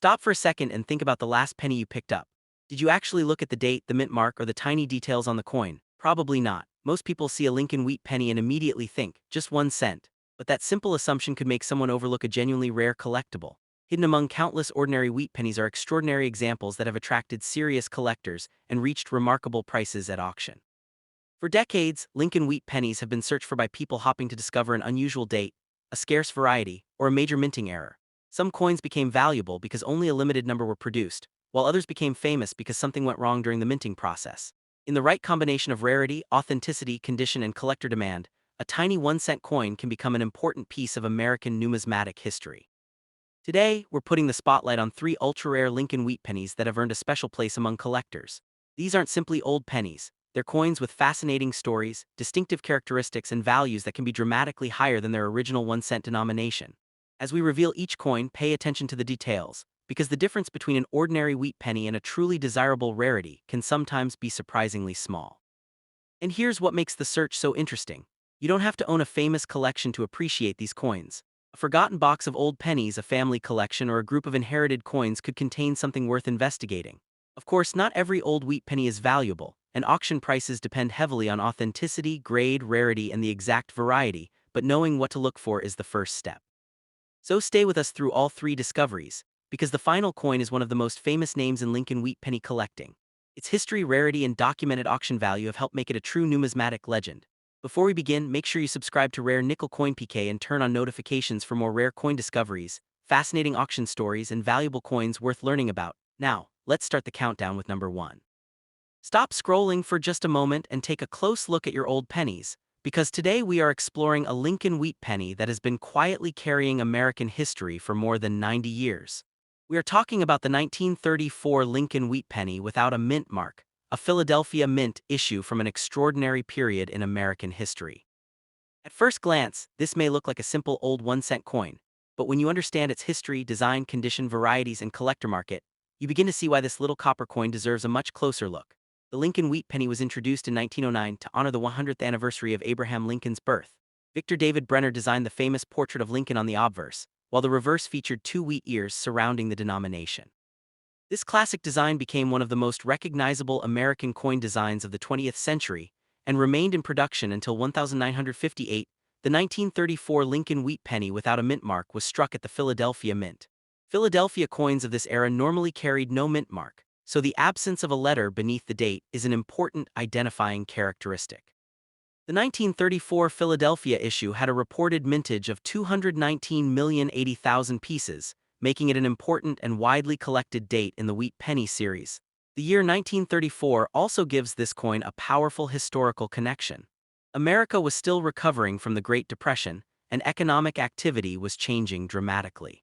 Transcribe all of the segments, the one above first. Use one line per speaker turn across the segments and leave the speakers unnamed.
Stop for a second and think about the last penny you picked up. Did you actually look at the date, the mint mark, or the tiny details on the coin? Probably not. Most people see a Lincoln Wheat penny and immediately think, just 1 cent. But that simple assumption could make someone overlook a genuinely rare collectible. Hidden among countless ordinary wheat pennies are extraordinary examples that have attracted serious collectors and reached remarkable prices at auction. For decades, Lincoln Wheat pennies have been searched for by people hoping to discover an unusual date, a scarce variety, or a major minting error. Some coins became valuable because only a limited number were produced, while others became famous because something went wrong during the minting process. In the right combination of rarity, authenticity, condition, and collector demand, a tiny 1 cent coin can become an important piece of American numismatic history. Today, we're putting the spotlight on 3 ultra-rare Lincoln Wheat pennies that have earned a special place among collectors. These aren't simply old pennies. They're coins with fascinating stories, distinctive characteristics, and values that can be dramatically higher than their original 1 cent denomination. As we reveal each coin, pay attention to the details, because the difference between an ordinary wheat penny and a truly desirable rarity can sometimes be surprisingly small. And here's what makes the search so interesting. You don't have to own a famous collection to appreciate these coins. A forgotten box of old pennies, a family collection, or a group of inherited coins could contain something worth investigating. Of course, not every old wheat penny is valuable, and auction prices depend heavily on authenticity, grade, rarity, and the exact variety, but knowing what to look for is the first step. So stay with us through all 3 discoveries, because the final coin is one of the most famous names in Lincoln Wheat penny collecting. Its history, rarity, and documented auction value have helped make it a true numismatic legend. Before we begin, make sure you subscribe to Rare Nickel Coin PK and turn on notifications for more rare coin discoveries, fascinating auction stories, and valuable coins worth learning about. Now, let's start the countdown with number 1. Stop scrolling for just a moment and take a close look at your old pennies, because today we are exploring a Lincoln Wheat penny that has been quietly carrying American history for more than 90 years. We are talking about the 1934 Lincoln Wheat penny without a mint mark, a Philadelphia Mint issue from an extraordinary period in American history. At first glance, this may look like a simple old 1 cent coin, but when you understand its history, design, condition, varieties, and collector market, you begin to see why this little copper coin deserves a much closer look. The Lincoln Wheat penny was introduced in 1909 to honor the 100th anniversary of Abraham Lincoln's birth. Victor David Brenner designed the famous portrait of Lincoln on the obverse, while the reverse featured 2 wheat ears surrounding the denomination. This classic design became one of the most recognizable American coin designs of the 20th century and remained in production until 1958. The 1934 Lincoln Wheat penny without a mint mark was struck at the Philadelphia Mint. Philadelphia coins of this era normally carried no mint mark, so the absence of a letter beneath the date is an important identifying characteristic. The 1934 Philadelphia issue had a reported mintage of 219,080,000 pieces, making it an important and widely collected date in the Wheat penny series. The year 1934 also gives this coin a powerful historical connection. America was still recovering from the Great Depression, and economic activity was changing dramatically.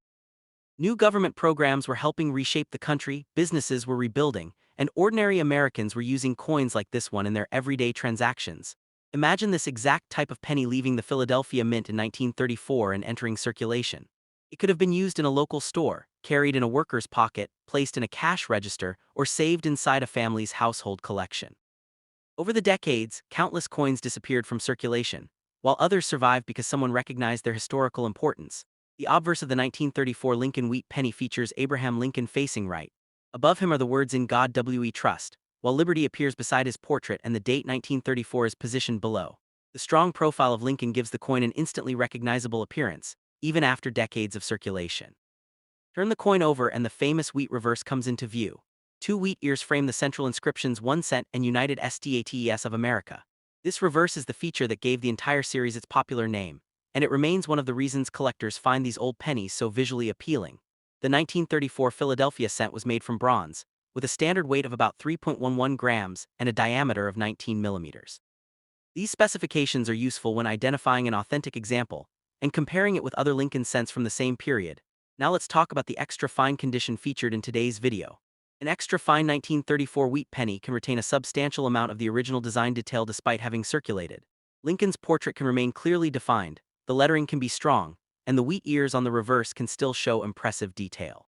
New government programs were helping reshape the country, businesses were rebuilding, and ordinary Americans were using coins like this one in their everyday transactions. Imagine this exact type of penny leaving the Philadelphia Mint in 1934 and entering circulation. It could have been used in a local store, carried in a worker's pocket, placed in a cash register, or saved inside a family's household collection. Over the decades, countless coins disappeared from circulation, while others survived because someone recognized their historical importance. The obverse of the 1934 Lincoln Wheat penny features Abraham Lincoln facing right. Above him are the words "In God We Trust," while Liberty appears beside his portrait and the date 1934 is positioned below. The strong profile of Lincoln gives the coin an instantly recognizable appearance, even after decades of circulation. Turn the coin over and the famous wheat reverse comes into view. 2 wheat ears frame the central inscriptions 1 cent and United States of America. This reverse is the feature that gave the entire series its popular name, and it remains one of the reasons collectors find these old pennies so visually appealing. The 1934 Philadelphia cent was made from bronze, with a standard weight of about 3.11 grams and a diameter of 19 millimeters. These specifications are useful when identifying an authentic example and comparing it with other Lincoln cents from the same period. Now let's talk about the extra fine condition featured in today's video. An extra fine 1934 wheat penny can retain a substantial amount of the original design detail despite having circulated. Lincoln's portrait can remain clearly defined, the lettering can be strong, and the wheat ears on the reverse can still show impressive detail.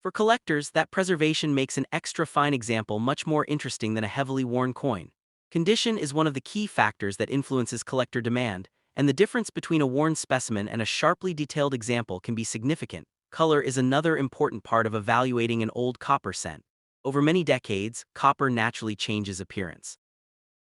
For collectors, that preservation makes an extra fine example much more interesting than a heavily worn coin. Condition is one of the key factors that influences collector demand, and the difference between a worn specimen and a sharply detailed example can be significant, Color is another important part of evaluating an old copper cent. Over many decades, copper naturally changes appearance.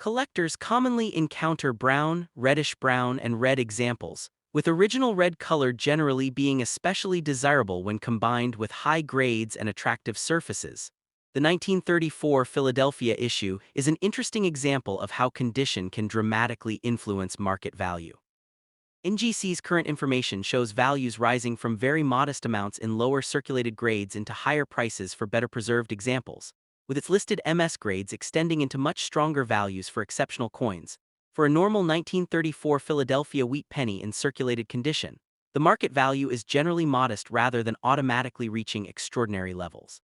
Collectors commonly encounter brown, reddish brown, and red examples, with original red color generally being especially desirable when combined with high grades and attractive surfaces. The 1934 Philadelphia issue is an interesting example of how condition can dramatically influence market value. NGC's current information shows values rising from very modest amounts in lower circulated grades into higher prices for better preserved examples, with its listed MS grades extending into much stronger values for exceptional coins. For a normal 1934 Philadelphia wheat penny in circulated condition, the market value is generally modest rather than automatically reaching extraordinary levels.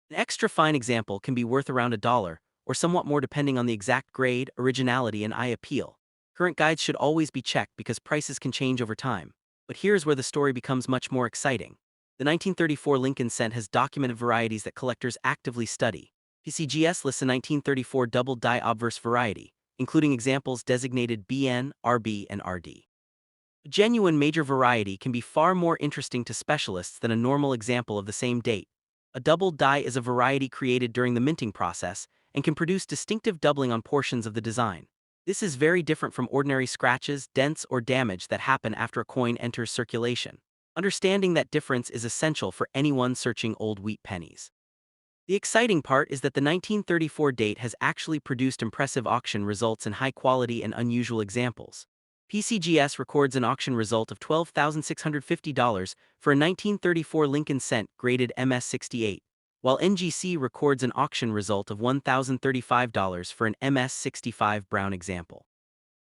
An extra fine example can be worth around $1, or somewhat more depending on the exact grade, originality, and eye appeal. Current guides should always be checked because prices can change over time. But here's where the story becomes much more exciting. The 1934 Lincoln cent has documented varieties that collectors actively study. PCGS lists a 1934 Doubled Die Obverse variety, including examples designated BN, RB, and RD. A genuine major variety can be far more interesting to specialists than a normal example of the same date. A doubled die is a variety created during the minting process and can produce distinctive doubling on portions of the design. This is very different from ordinary scratches, dents, or damage that happen after a coin enters circulation. Understanding that difference is essential for anyone searching old wheat pennies. The exciting part is that the 1934 date has actually produced impressive auction results in high quality and unusual examples. PCGS records an auction result of $12,650 for a 1934 Lincoln cent graded MS68, while NGC records an auction result of $1,035 for an MS65 brown example.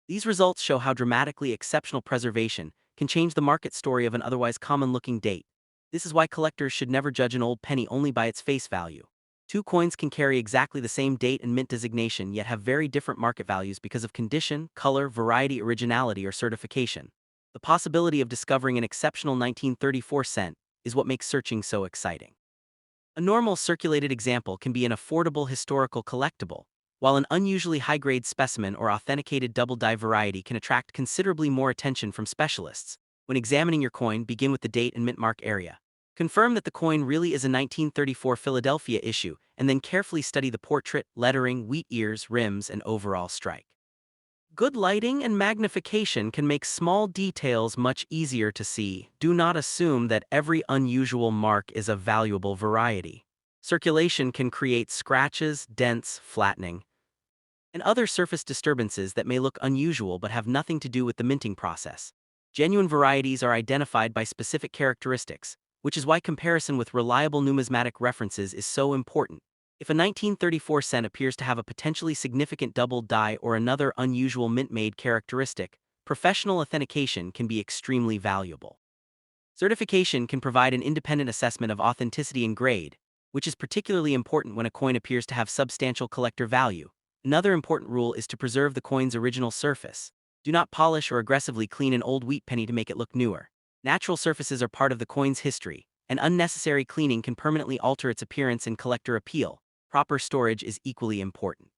These results show how dramatically exceptional preservation can change the market story of an otherwise common-looking date. This is why collectors should never judge an old penny only by its face value. Two coins can carry exactly the same date and mint designation yet have very different market values because of condition, color, variety, originality, or certification. The possibility of discovering an exceptional 1934 cent is what makes searching so exciting. A normal circulated example can be an affordable historical collectible, while an unusually high-grade specimen or authenticated double die variety can attract considerably more attention from specialists. When examining your coin, begin with the date and mint mark area. Confirm that the coin really is a 1934 Philadelphia issue, and then carefully study the portrait, lettering, wheat ears, rims, and overall strike. Good lighting and magnification can make small details much easier to see. Do not assume that every unusual mark is a valuable variety. Circulation can create scratches, dents, flattening, and other surface disturbances that may look unusual but have nothing to do with the minting process. Genuine varieties are identified by specific characteristics, which is why comparison with reliable numismatic references is so important. If a 1934 cent appears to have a potentially significant doubled die or another unusual mint-made characteristic, professional authentication can be extremely valuable. Certification can provide an independent assessment of authenticity and grade, which is particularly important when a coin appears to have substantial collector value. Another important rule is to preserve the coin's original surface. Do not polish or aggressively clean an old wheat penny to make it look newer. Natural surfaces are part of the coin's history, and unnecessary cleaning can permanently alter its appearance and collector appeal. Proper storage is equally important.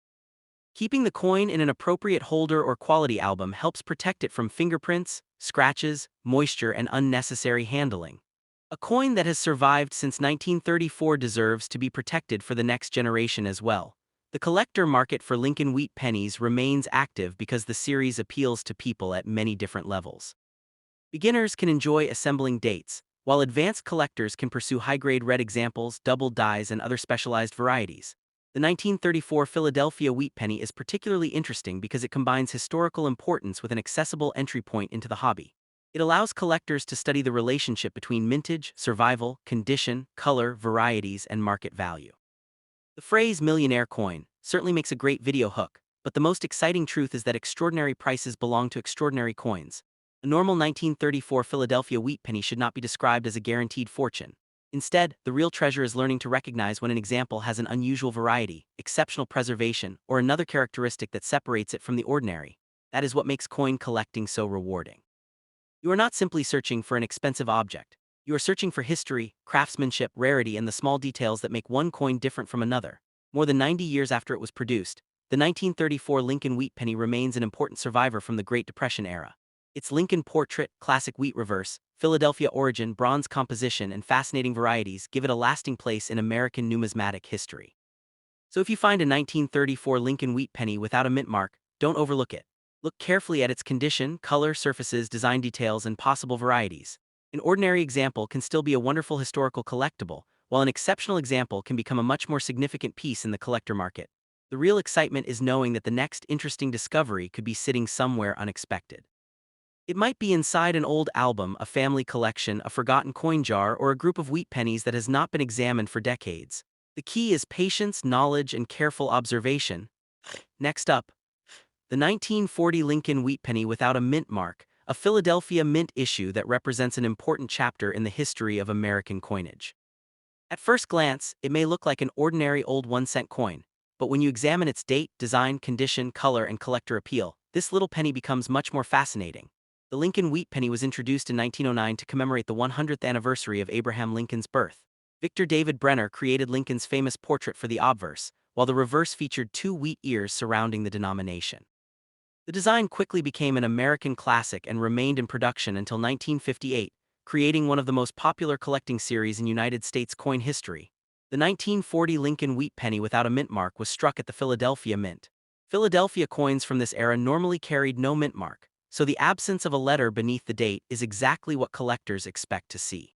Keeping the coin in an appropriate holder or quality album helps protect it from fingerprints, scratches, moisture, and unnecessary handling. A coin that has survived since 1934 deserves to be protected for the next generation as well. The collector market for Lincoln wheat pennies remains active because the series appeals to people at many different levels. Beginners can enjoy assembling dates, while advanced collectors can pursue high-grade red examples, double dies, and other specialized varieties. The 1934 Philadelphia wheat penny is particularly interesting because it combines historical importance with an accessible entry point into the hobby. It allows collectors to study the relationship between mintage, survival, condition, color, varieties, and market value. The phrase millionaire coin certainly makes a great video hook, but the most exciting truth is that extraordinary prices belong to extraordinary coins. A normal 1934 Philadelphia wheat penny should not be described as a guaranteed fortune. Instead, the real treasure is learning to recognize when an example has an unusual variety, exceptional preservation, or another characteristic that separates it from the ordinary. That is what makes coin collecting so rewarding. You are not simply searching for an expensive object. You are searching for history, craftsmanship, rarity, and the small details that make one coin different from another. More than 90 years after it was produced, the 1934 Lincoln wheat penny remains an important survivor from the Great Depression era. Its Lincoln portrait, classic wheat reverse, Philadelphia origin, bronze composition, and fascinating varieties give it a lasting place in American numismatic history. So if you find a 1934 Lincoln wheat penny without a mint mark, don't overlook it. Look carefully at its condition, color, surfaces, design details, and possible varieties. An ordinary example can still be a wonderful historical collectible, while an exceptional example can become a much more significant piece in the collector market. The real excitement is knowing that the next interesting discovery could be sitting somewhere unexpected. It might be inside an old album, a family collection, a forgotten coin jar, or a group of wheat pennies that has not been examined for decades. The key is patience, knowledge, and careful observation. Next up, the 1940 Lincoln wheat penny without a mint mark, a Philadelphia mint issue that represents an important chapter in the history of American coinage. At first glance, it may look like an ordinary old 1-cent coin, but when you examine its date, design, condition, color, and collector appeal, this little penny becomes much more fascinating. The Lincoln wheat penny was introduced in 1909 to commemorate the 100th anniversary of Abraham Lincoln's birth. Victor David Brenner created Lincoln's famous portrait for the obverse, while the reverse featured 2 wheat ears surrounding the denomination. The design quickly became an American classic and remained in production until 1958, creating one of the most popular collecting series in United States coin history. The 1940 Lincoln wheat penny without a mint mark was struck at the Philadelphia Mint. Philadelphia coins from this era normally carried no mint mark, so the absence of a letter beneath the date is exactly what collectors expect to see.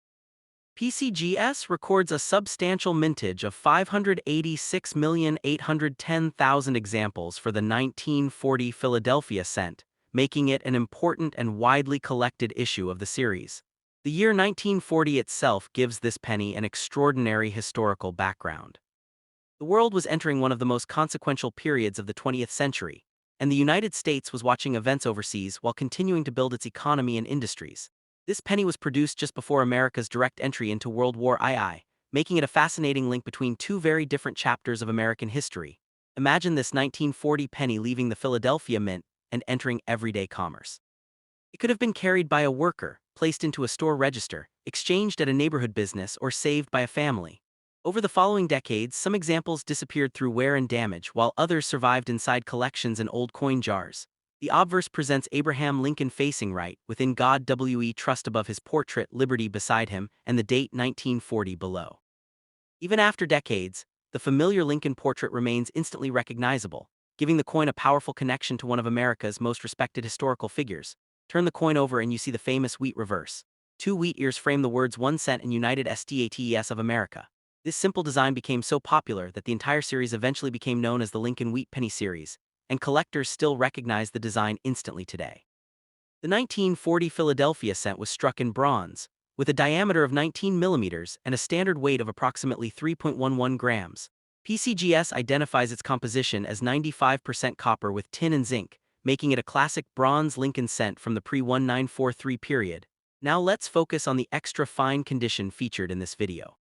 PCGS records a substantial mintage of 586,810,000 examples for the 1940 Philadelphia cent, making it an important and widely collected issue of the series. The year 1940 itself gives this penny an extraordinary historical background. The world was entering one of the most consequential periods of the 20th century, and the United States was watching events overseas while continuing to build its economy and industries. This penny was produced just before America's direct entry into World War II, making it a fascinating link between 2 very different chapters of American history. Imagine this 1940 penny leaving the Philadelphia Mint and entering everyday commerce. It could have been carried by a worker, placed into a store register, exchanged at a neighborhood business, or saved by a family. Over the following decades, some examples disappeared through wear and damage, while others survived inside collections and old coin jars. The obverse presents Abraham Lincoln facing right, within God W.E. Trust above his portrait, Liberty beside him, and the date 1940 below. Even after decades, the familiar Lincoln portrait remains instantly recognizable, giving the coin a powerful connection to one of America's most respected historical figures. Turn the coin over and you see the famous wheat reverse. 2 wheat ears frame the words 1 cent and United States of America. This simple design became so popular that the entire series eventually became known as the Lincoln Wheat Penny series, and collectors still recognize the design instantly today. The 1940 Philadelphia cent was struck in bronze, with a diameter of 19 millimeters and a standard weight of approximately 3.11 grams. PCGS identifies its composition as 95% copper with tin and zinc, making it a classic bronze Lincoln cent from the pre-1943 period. Now let's focus on the extra fine condition featured in this video.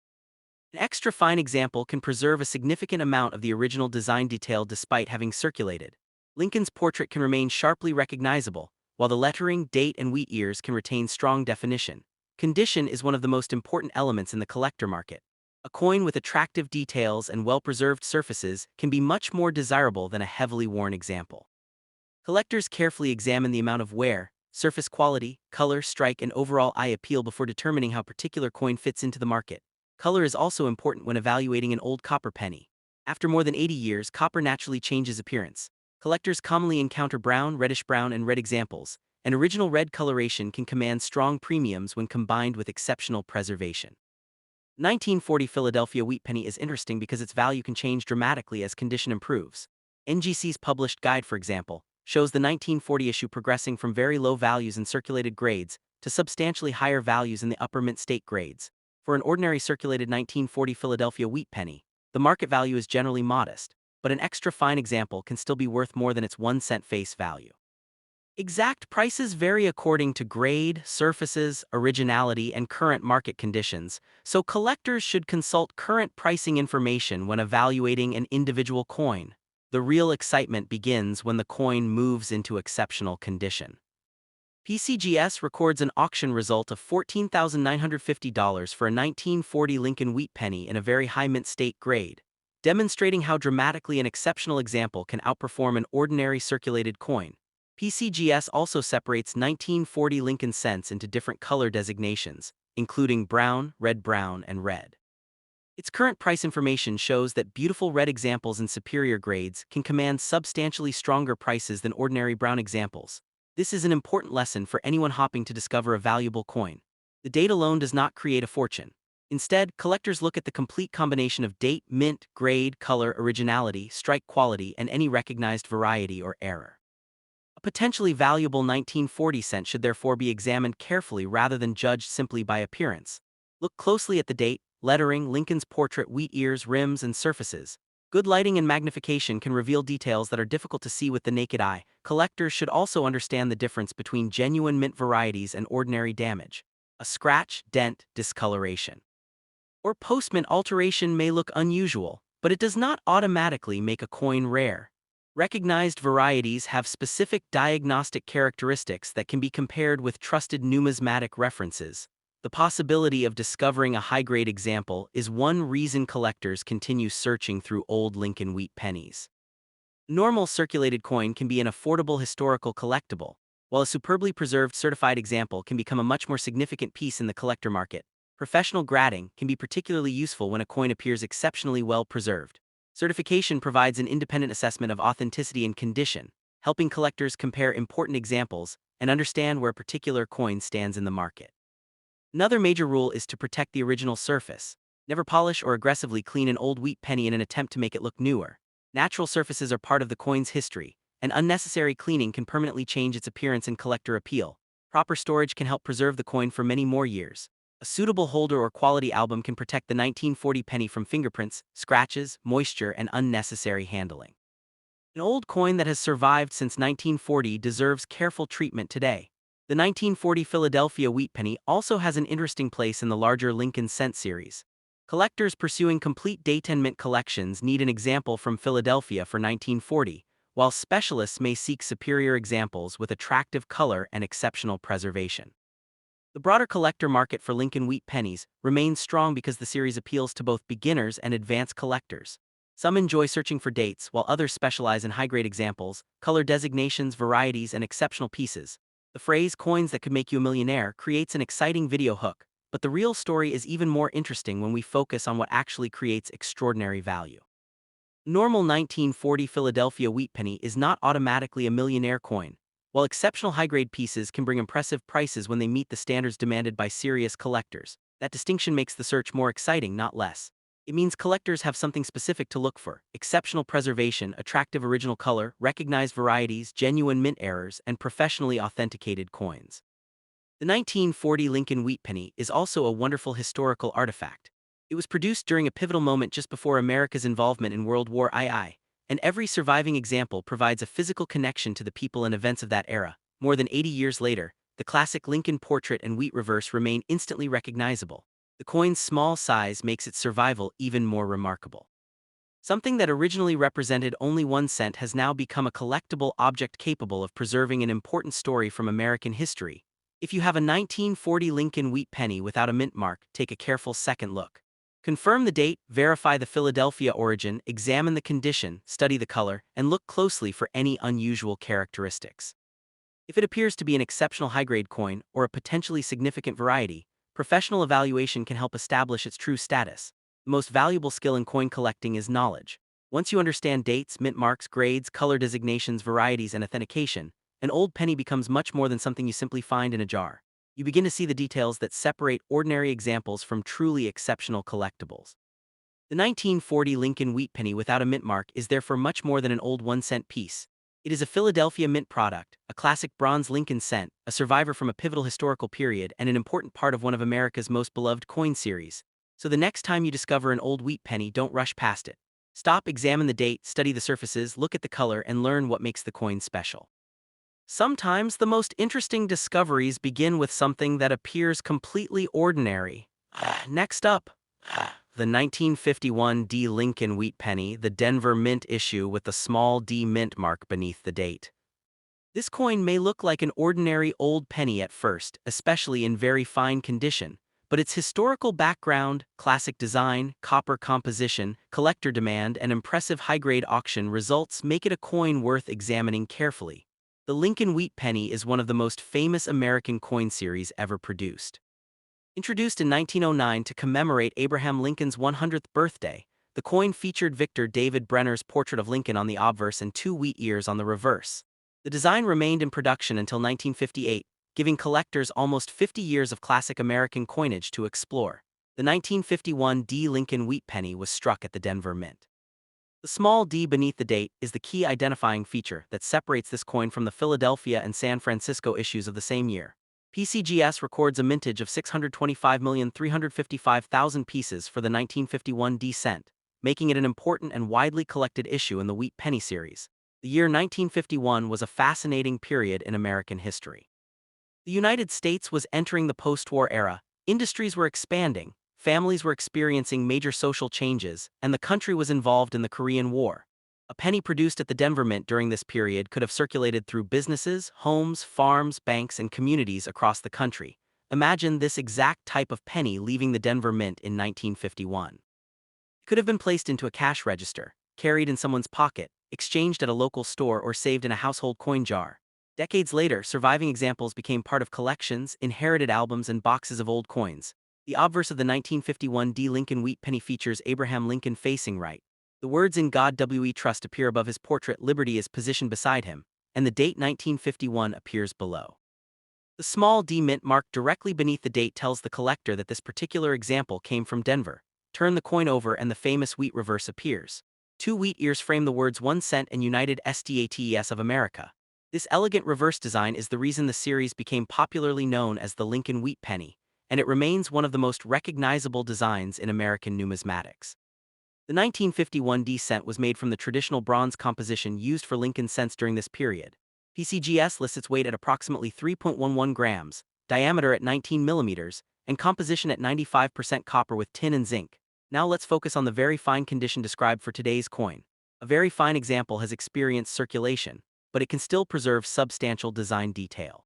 An extra fine example can preserve a significant amount of the original design detail despite having circulated. Lincoln's portrait can remain sharply recognizable, while the lettering, date, and wheat ears can retain strong definition. Condition is one of the most important elements in the collector market. A coin with attractive details and well-preserved surfaces can be much more desirable than a heavily worn example. Collectors carefully examine the amount of wear, surface quality, color, strike, and overall eye appeal before determining how a particular coin fits into the market. Color is also important when evaluating an old copper penny. After more than 80 years, copper naturally changes appearance. Collectors commonly encounter brown, reddish-brown, and red examples, and original red coloration can command strong premiums when combined with exceptional preservation. 1940 Philadelphia wheat penny is interesting because its value can change dramatically as condition improves. NGC's published guide, for example, shows the 1940 issue progressing from very low values in circulated grades to substantially higher values in the upper mint state grades. For an ordinary circulated 1940 Philadelphia wheat penny, the market value is generally modest, but an extra fine example can still be worth more than its 1 cent face value. Exact prices vary according to grade, surfaces, originality, and current market conditions, so collectors should consult current pricing information when evaluating an individual coin. The real excitement begins when the coin moves into exceptional condition. PCGS records an auction result of $14,950 for a 1940 Lincoln wheat penny in a very high mint state grade, demonstrating how dramatically an exceptional example can outperform an ordinary circulated coin. PCGS also separates 1940 Lincoln cents into different color designations, including brown, and red. Its current price information shows that beautiful red examples in superior grades can command substantially stronger prices than ordinary brown examples. This is an important lesson for anyone hoping to discover a valuable coin. The date alone does not create a fortune. Instead, collectors look at the complete combination of date, mint, grade, color, originality, strike quality, and any recognized variety or error. A potentially valuable 1940 cent should therefore be examined carefully rather than judged simply by appearance. Look closely at the date, lettering, Lincoln's portrait, wheat ears, rims, and surfaces. Good lighting and magnification can reveal details that are difficult to see with the naked eye. Collectors should also understand the difference between genuine mint varieties and ordinary damage. A scratch, dent, discoloration, or post-mint alteration may look unusual, but it does not automatically make a coin rare. Recognized varieties have specific diagnostic characteristics that can be compared with trusted numismatic references. The possibility of discovering a high-grade example is one reason collectors continue searching through old Lincoln wheat pennies. Normal circulated coin can be an affordable historical collectible, while a superbly preserved certified example can become a much more significant piece in the collector market. Professional grading can be particularly useful when a coin appears exceptionally well preserved. Certification provides an independent assessment of authenticity and condition, helping collectors compare important examples and understand where a particular coin stands in the market. Another major rule is to protect the original surface. Never polish or aggressively clean an old wheat penny in an attempt to make it look newer. Natural surfaces are part of the coin's history, and unnecessary cleaning can permanently change its appearance and collector appeal. Proper storage can help preserve the coin for many more years. A suitable holder or quality album can protect the 1940 penny from fingerprints, scratches, moisture, and unnecessary handling. An old coin that has survived since 1940 deserves careful treatment today. The 1940 Philadelphia wheat penny also has an interesting place in the larger Lincoln cent series. Collectors pursuing complete date and mint collections need an example from Philadelphia for 1940, while specialists may seek superior examples with attractive color and exceptional preservation. The broader collector market for Lincoln wheat pennies remains strong because the series appeals to both beginners and advanced collectors. Some enjoy searching for dates, while others specialize in high-grade examples, color designations, varieties, and exceptional pieces. The phrase "coins that could make you a millionaire" creates an exciting video hook, but the real story is even more interesting when we focus on what actually creates extraordinary value. Normal 1940 Philadelphia wheat penny is not automatically a millionaire coin. While exceptional high-grade pieces can bring impressive prices when they meet the standards demanded by serious collectors, that distinction makes the search more exciting, not less. It means collectors have something specific to look for: exceptional preservation, attractive original color, recognized varieties, genuine mint errors, and professionally authenticated coins. The 1940 Lincoln wheat penny is also a wonderful historical artifact. It was produced during a pivotal moment just before America's involvement in World War II, and every surviving example provides a physical connection to the people and events of that era. More than 80 years later, the classic Lincoln portrait and wheat reverse remain instantly recognizable. The coin's small size makes its survival even more remarkable. Something that originally represented only 1 cent has now become a collectible object capable of preserving an important story from American history. If you have a 1940 Lincoln wheat penny without a mint mark, take a careful second look. Confirm the date, verify the Philadelphia origin, examine the condition, study the color, and look closely for any unusual characteristics. If it appears to be an exceptional high-grade coin or a potentially significant variety, professional evaluation can help establish its true status. The most valuable skill in coin collecting is knowledge. Once you understand dates, mint marks, grades, color designations, varieties, and authentication, an old penny becomes much more than something you simply find in a jar. You begin to see the details that separate ordinary examples from truly exceptional collectibles. The 1940 Lincoln wheat penny without a mint mark is therefore much more than an old 1 cent piece. It is a Philadelphia mint product, a classic bronze Lincoln cent, a survivor from a pivotal historical period, and an important part of one of America's most beloved coin series. So the next time you discover an old wheat penny, don't rush past it. Stop, examine the date, study the surfaces, look at the color, and learn what makes the coin special. Sometimes the most interesting discoveries begin with something that appears completely ordinary. Next up, the 1951 D. Lincoln wheat penny, the Denver Mint issue with the small D mint mark beneath the date. This coin may look like an ordinary old penny at first, especially in very fine condition, but its historical background, classic design, copper composition, collector demand, and impressive high-grade auction results make it a coin worth examining carefully. The Lincoln Wheat Penny is one of the most famous American coin series ever produced. Introduced in 1909 to commemorate Abraham Lincoln's 100th birthday, the coin featured Victor David Brenner's portrait of Lincoln on the obverse and two wheat ears on the reverse. The design remained in production until 1958, giving collectors almost 50 years of classic American coinage to explore. The 1951 D. Lincoln Wheat Penny was struck at the Denver Mint. The small d beneath the date is the key identifying feature that separates this coin from the Philadelphia and San Francisco issues of the same year. PCGS records a mintage of 625,355,000 pieces for the 1951 D cent, making it an important and widely collected issue in the Wheat Penny series. The year 1951 was a fascinating period in American history. The United States was entering the post-war era, industries were expanding, families were experiencing major social changes, and the country was involved in the Korean War. A penny produced at the Denver Mint during this period could have circulated through businesses, homes, farms, banks, and communities across the country. Imagine this exact type of penny leaving the Denver Mint in 1951. It could have been placed into a cash register, carried in someone's pocket, exchanged at a local store, or saved in a household coin jar. Decades later, surviving examples became part of collections, inherited albums, and boxes of old coins. The obverse of the 1951 D. Lincoln Wheat Penny features Abraham Lincoln facing right. The words "In God We Trust" appear above his portrait, liberty is positioned beside him, and the date 1951 appears below. The small d mint mark directly beneath the date tells the collector that this particular example came from Denver. Turn the coin over and the famous wheat reverse appears. Two wheat ears frame the words 1 cent and United States of America. This elegant reverse design is the reason the series became popularly known as the Lincoln Wheat Penny, and it remains one of the most recognizable designs in American numismatics. The 1951 D cent was made from the traditional bronze composition used for Lincoln cents during this period. PCGS lists its weight at approximately 3.11 grams, diameter at 19 millimeters, and composition at 95% copper with tin and zinc. Now let's focus on the very fine condition described for today's coin. A very fine example has experienced circulation, but it can still preserve substantial design detail.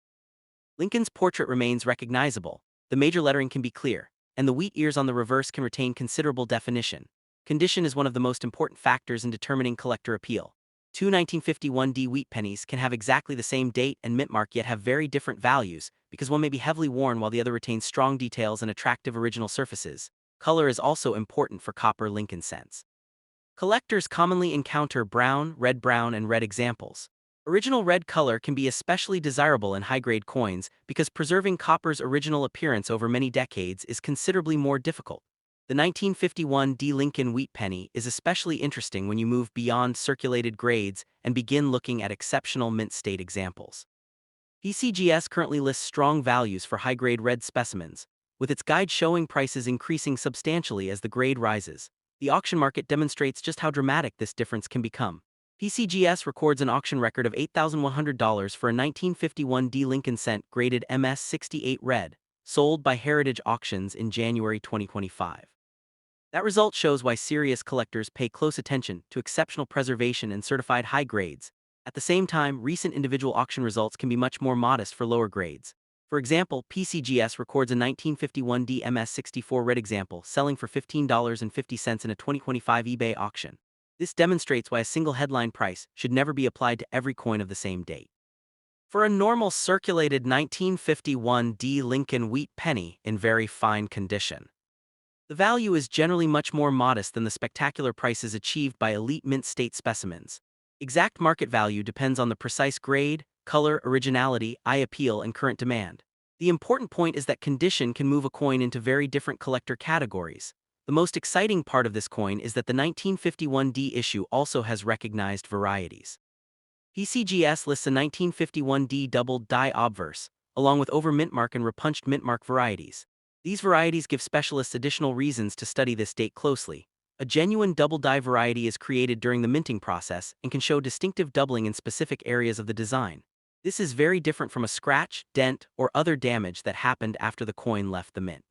Lincoln's portrait remains recognizable, the major lettering can be clear, and the wheat ears on the reverse can retain considerable definition. Condition is one of the most important factors in determining collector appeal. Two 1951 D wheat pennies can have exactly the same date and mint mark yet have very different values because one may be heavily worn while the other retains strong details and attractive original surfaces. Color is also important for copper Lincoln cents. Collectors commonly encounter brown, and red examples. Original red color can be especially desirable in high-grade coins because preserving copper's original appearance over many decades is considerably more difficult. The 1951 D. Lincoln Wheat Penny is especially interesting when you move beyond circulated grades and begin looking at exceptional mint state examples. PCGS currently lists strong values for high-grade red specimens, with its guide showing prices increasing substantially as the grade rises. The auction market demonstrates just how dramatic this difference can become. PCGS records an auction record of $8,100 for a 1951 D. Lincoln cent graded MS-68 red, sold by Heritage Auctions in January 2025. That result shows why serious collectors pay close attention to exceptional preservation and certified high grades. At the same time, recent individual auction results can be much more modest for lower grades. For example, PCGS records a 1951 D MS-64 red example selling for $15.50 in a 2025 eBay auction. This demonstrates why a single headline price should never be applied to every coin of the same date. For a normal circulated 1951 D. Lincoln Wheat Penny in very fine condition, the value is generally much more modest than the spectacular prices achieved by elite mint state specimens. Exact market value depends on the precise grade, color, originality, eye appeal, and current demand. The important point is that condition can move a coin into very different collector categories. The most exciting part of this coin is that the 1951 D issue also has recognized varieties. PCGS lists a 1951 D Doubled Die Obverse, along with over mintmark and repunched mintmark varieties. These varieties give specialists additional reasons to study this date closely. A genuine double die variety is created during the minting process and can show distinctive doubling in specific areas of the design. This is very different from a scratch, dent, or other damage that happened after the coin left the mint.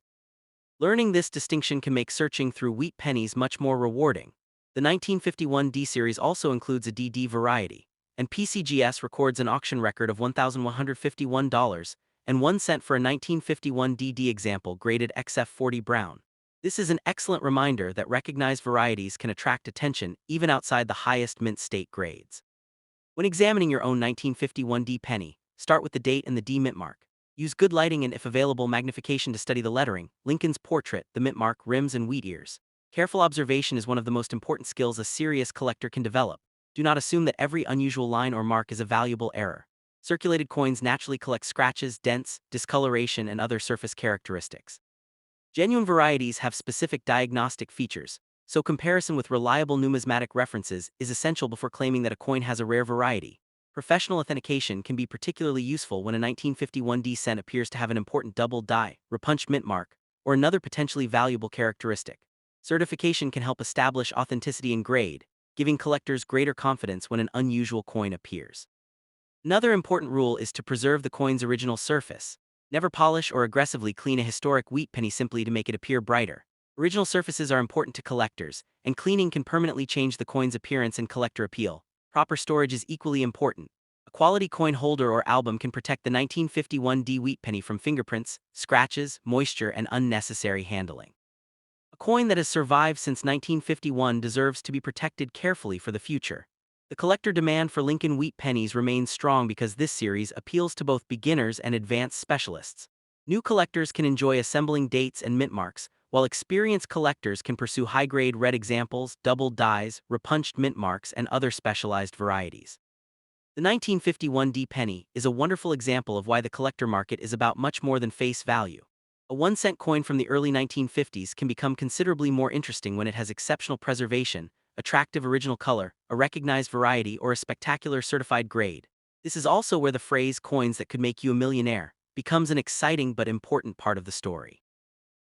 Learning this distinction can make searching through wheat pennies much more rewarding. The 1951 D series also includes a DD variety, and PCGS records an auction record of $1,151.01 for a 1951 DD example graded XF40 brown. This is an excellent reminder that recognized varieties can attract attention even outside the highest mint state grades. When examining your own 1951 D penny, start with the date and the D mint mark. Use good lighting and, if available, magnification to study the lettering, Lincoln's portrait, the mint mark, rims, and wheat ears. Careful observation is one of the most important skills a serious collector can develop. Do not assume that every unusual line or mark is a valuable error. Circulated coins naturally collect scratches, dents, discoloration, and other surface characteristics. Genuine varieties have specific diagnostic features, so comparison with reliable numismatic references is essential before claiming that a coin has a rare variety. Professional authentication can be particularly useful when a 1951 D cent appears to have an important doubled die, repunched mint mark, or another potentially valuable characteristic. Certification can help establish authenticity and grade, giving collectors greater confidence when an unusual coin appears. Another important rule is to preserve the coin's original surface. Never polish or aggressively clean a historic wheat penny simply to make it appear brighter. Original surfaces are important to collectors, and cleaning can permanently change the coin's appearance and collector appeal. Proper storage is equally important. A quality coin holder or album can protect the 1951 D wheat penny from fingerprints, scratches, moisture, and unnecessary handling. A coin that has survived since 1951 deserves to be protected carefully for the future. The collector demand for Lincoln wheat pennies remains strong because this series appeals to both beginners and advanced specialists. New collectors can enjoy assembling dates and mint marks, while experienced collectors can pursue high-grade red examples, doubled dies, repunched mint marks, and other specialized varieties. The 1951 D penny is a wonderful example of why the collector market is about much more than face value. A 1-cent coin from the early 1950s can become considerably more interesting when it has exceptional preservation, attractive original color, a recognized variety, or a spectacular certified grade. This is also where the phrase "coins that could make you a millionaire" becomes an exciting but important part of the story.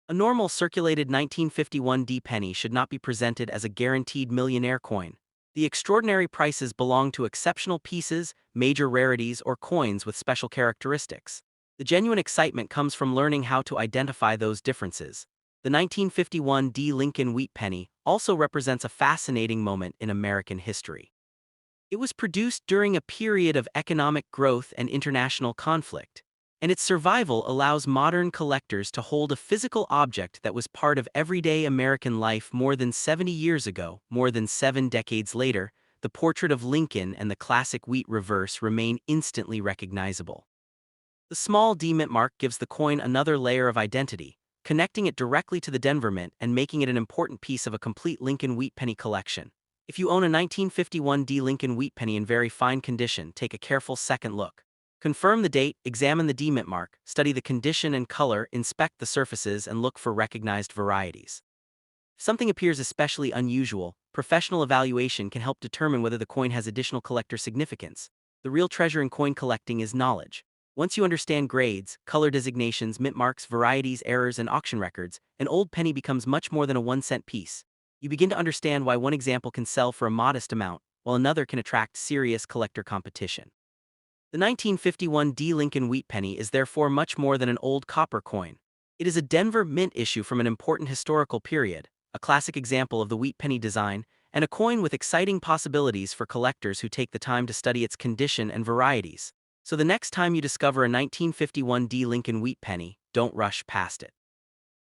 A normal circulated 1951 D penny should not be presented as a guaranteed millionaire coin. The extraordinary prices belong to exceptional pieces, major rarities, or coins with special characteristics. The genuine excitement comes from learning how to identify those differences. The 1951 D Lincoln wheat penny also represents a fascinating moment in American history. It was produced during a period of economic growth and international conflict, and its survival allows modern collectors to hold a physical object that was part of everyday American life more than 70 years ago. More than 7 decades later, the portrait of Lincoln and the classic wheat reverse remain instantly recognizable. The small D mint mark gives the coin another layer of identity, connecting it directly to the Denver Mint and making it an important piece of a complete Lincoln wheat penny collection. If you own a 1951 D Lincoln wheat penny in very fine condition, take a careful second look. Confirm the date, examine the D mint mark, study the condition and color, inspect the surfaces, and look for recognized varieties. If something appears especially unusual, professional evaluation can help determine whether the coin has additional collector significance. The real treasure in coin collecting is knowledge. Once you understand grades, color designations, mint marks, varieties, errors, and auction records, an old penny becomes much more than a 1-cent piece. You begin to understand why one example can sell for a modest amount, while another can attract serious collector competition. The 1951 D Lincoln wheat penny is therefore much more than an old copper coin. It is a Denver Mint issue from an important historical period, a classic example of the wheat penny design, and a coin with exciting possibilities for collectors who take the time to study its condition and varieties. So the next time you discover a 1951 D Lincoln wheat penny, don't rush past it.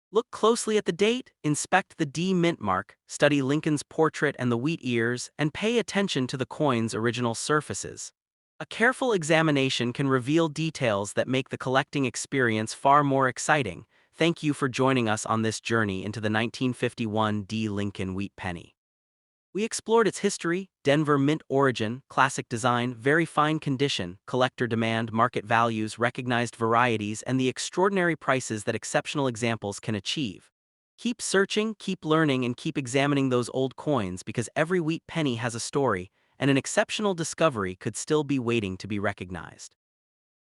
Look closely at the date, inspect the D mint mark, study Lincoln's portrait and the wheat ears, and pay attention to the coin's original surfaces. A careful examination can reveal details that make the collecting experience far more exciting. Thank you for joining us on this journey into the 1951 D Lincoln wheat penny. We explored its history, Denver Mint origin, classic design, very fine condition, collector demand, market values, recognized varieties, and the extraordinary prices that exceptional examples can achieve. Keep searching, keep learning, and keep examining those old coins, because every wheat penny has a story, and an exceptional discovery could still be waiting to be recognized.